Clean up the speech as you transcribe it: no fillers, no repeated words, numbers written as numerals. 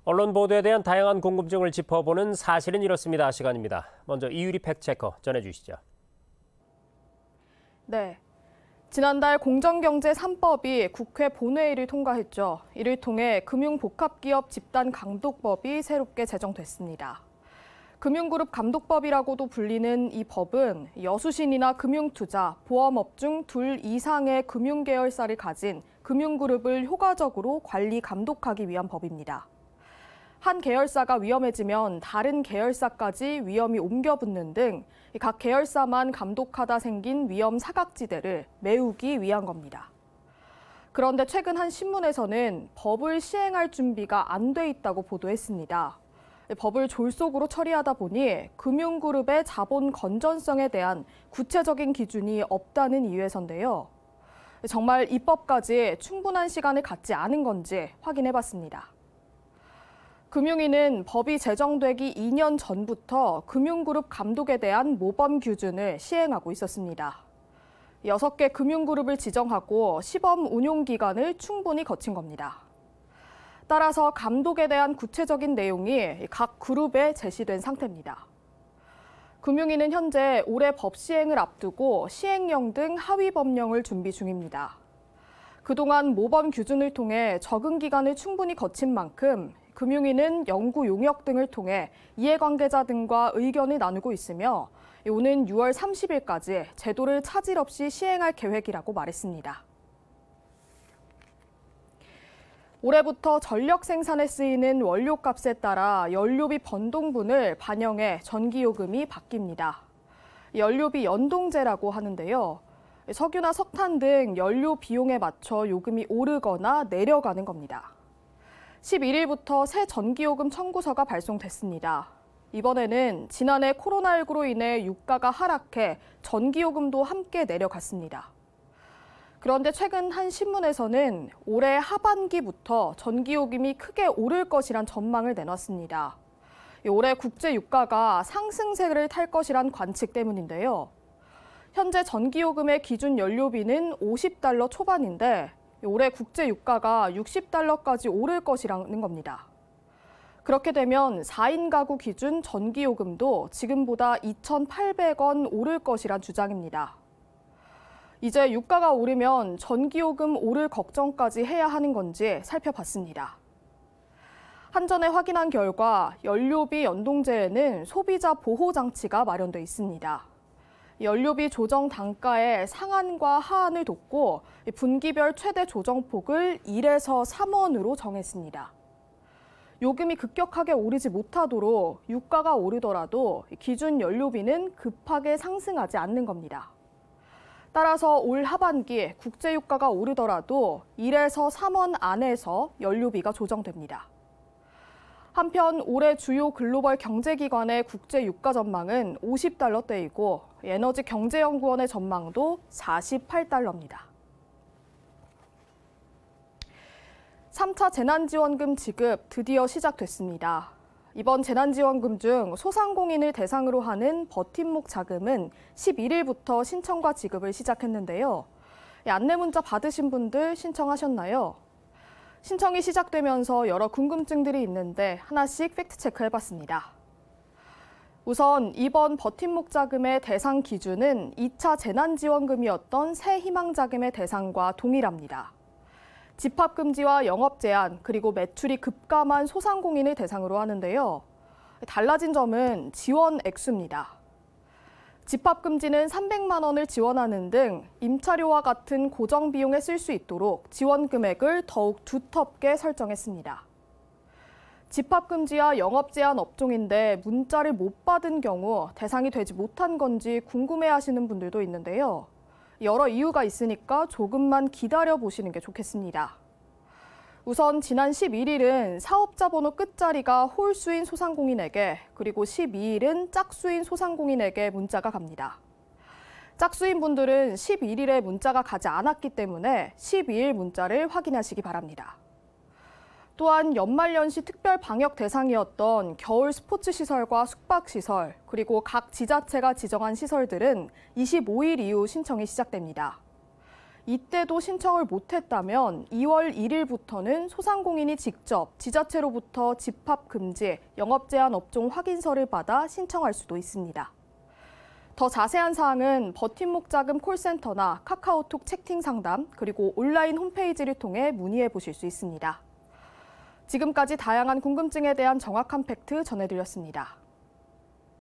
언론 보도에 대한 다양한 궁금증을 짚어보는 사실은 이렇습니다. 시간입니다. 먼저 이유리 팩트체커 전해주시죠. 네. 지난달 공정경제 3법이 국회 본회의를 통과했죠. 이를 통해 금융복합기업 집단감독법이 새롭게 제정됐습니다. 금융그룹 감독법이라고도 불리는 이 법은 여수신이나 금융투자, 보험업 중 둘 이상의 금융계열사를 가진 금융그룹을 효과적으로 관리 감독하기 위한 법입니다. 한 계열사가 위험해지면 다른 계열사까지 위험이 옮겨붙는 등 각 계열사만 감독하다 생긴 위험 사각지대를 메우기 위한 겁니다. 그런데 최근 한 신문에서는 법을 시행할 준비가 안 돼 있다고 보도했습니다. 법을 졸속으로 처리하다 보니 금융그룹의 자본 건전성에 대한 구체적인 기준이 없다는 이유에서인데요. 정말 입법까지 충분한 시간을 갖지 않은 건지 확인해봤습니다. 금융위는 법이 제정되기 2년 전부터 금융그룹 감독에 대한 모범 기준을 시행하고 있었습니다. 6개 금융그룹을 지정하고 시범 운용 기간을 충분히 거친 겁니다. 따라서 감독에 대한 구체적인 내용이 각 그룹에 제시된 상태입니다. 금융위는 현재 올해 법 시행을 앞두고 시행령 등 하위 법령을 준비 중입니다. 그동안 모범 기준을 통해 적응 기간을 충분히 거친 만큼 금융위는 연구 용역 등을 통해 이해관계자 등과 의견을 나누고 있으며 오는 6월 30일까지 제도를 차질 없이 시행할 계획이라고 말했습니다. 올해부터 전력 생산에 쓰이는 원료값에 따라 연료비 변동분을 반영해 전기요금이 바뀝니다. 연료비 연동제라고 하는데요. 석유나 석탄 등 연료 비용에 맞춰 요금이 오르거나 내려가는 겁니다. 11일부터 새 전기요금 청구서가 발송됐습니다. 이번에는 지난해 코로나19로 인해 유가가 하락해 전기요금도 함께 내려갔습니다. 그런데 최근 한 신문에서는 올해 하반기부터 전기요금이 크게 오를 것이란 전망을 내놨습니다. 올해 국제 유가가 상승세를 탈 것이란 관측 때문인데요. 현재 전기요금의 기준 연료비는 $50 초반인데 올해 국제 유가가 $60까지 오를 것이라는 겁니다. 그렇게 되면 4인 가구 기준 전기요금도 지금보다 2,800원 오를 것이란 주장입니다. 이제 유가가 오르면 전기요금 오를 걱정까지 해야 하는 건지 살펴봤습니다. 한전에 확인한 결과 연료비 연동제에는 소비자 보호 장치가 마련돼 있습니다. 연료비 조정 단가의 상한과 하한을 뒀고 분기별 최대 조정폭을 1에서 3원으로 정했습니다. 요금이 급격하게 오르지 못하도록 유가가 오르더라도 기준 연료비는 급하게 상승하지 않는 겁니다. 따라서 올 하반기 국제유가가 오르더라도 1에서 3원 안에서 연료비가 조정됩니다. 한편 올해 주요 글로벌 경제기관의 국제유가 전망은 $50대이고 에너지경제연구원의 전망도 $48입니다. 3차 재난지원금 지급 드디어 시작됐습니다. 이번 재난지원금 중 소상공인을 대상으로 하는 버팀목 자금은 11일부터 신청과 지급을 시작했는데요. 안내문자 받으신 분들 신청하셨나요? 신청이 시작되면서 여러 궁금증들이 있는데 하나씩 팩트체크 해봤습니다. 우선 이번 버팀목 자금의 대상 기준은 2차 재난지원금이었던 새희망자금의 대상과 동일합니다. 집합금지와 영업제한 그리고 매출이 급감한 소상공인을 대상으로 하는데요. 달라진 점은 지원 액수입니다. 집합금지는 300만 원을 지원하는 등 임차료와 같은 고정 비용에 쓸 수 있도록 지원 금액을 더욱 두텁게 설정했습니다. 집합금지와 영업제한 업종인데 문자를 못 받은 경우 대상이 되지 못한 건지 궁금해하시는 분들도 있는데요. 여러 이유가 있으니까 조금만 기다려보시는 게 좋겠습니다. 우선 지난 11일은 사업자 번호 끝자리가 홀수인 소상공인에게 그리고 12일은 짝수인 소상공인에게 문자가 갑니다. 짝수인 분들은 11일에 문자가 가지 않았기 때문에 12일 문자를 확인하시기 바랍니다. 또한 연말연시 특별 방역 대상이었던 겨울 스포츠시설과 숙박시설, 그리고 각 지자체가 지정한 시설들은 25일 이후 신청이 시작됩니다. 이때도 신청을 못했다면 2월 1일부터는 소상공인이 직접 지자체로부터 집합 금지, 영업 제한 업종 확인서를 받아 신청할 수도 있습니다. 더 자세한 사항은 버팀목 자금 콜센터나 카카오톡 채팅 상담, 그리고 온라인 홈페이지를 통해 문의해 보실 수 있습니다. 지금까지 다양한 궁금증에 대한 정확한 팩트 전해드렸습니다.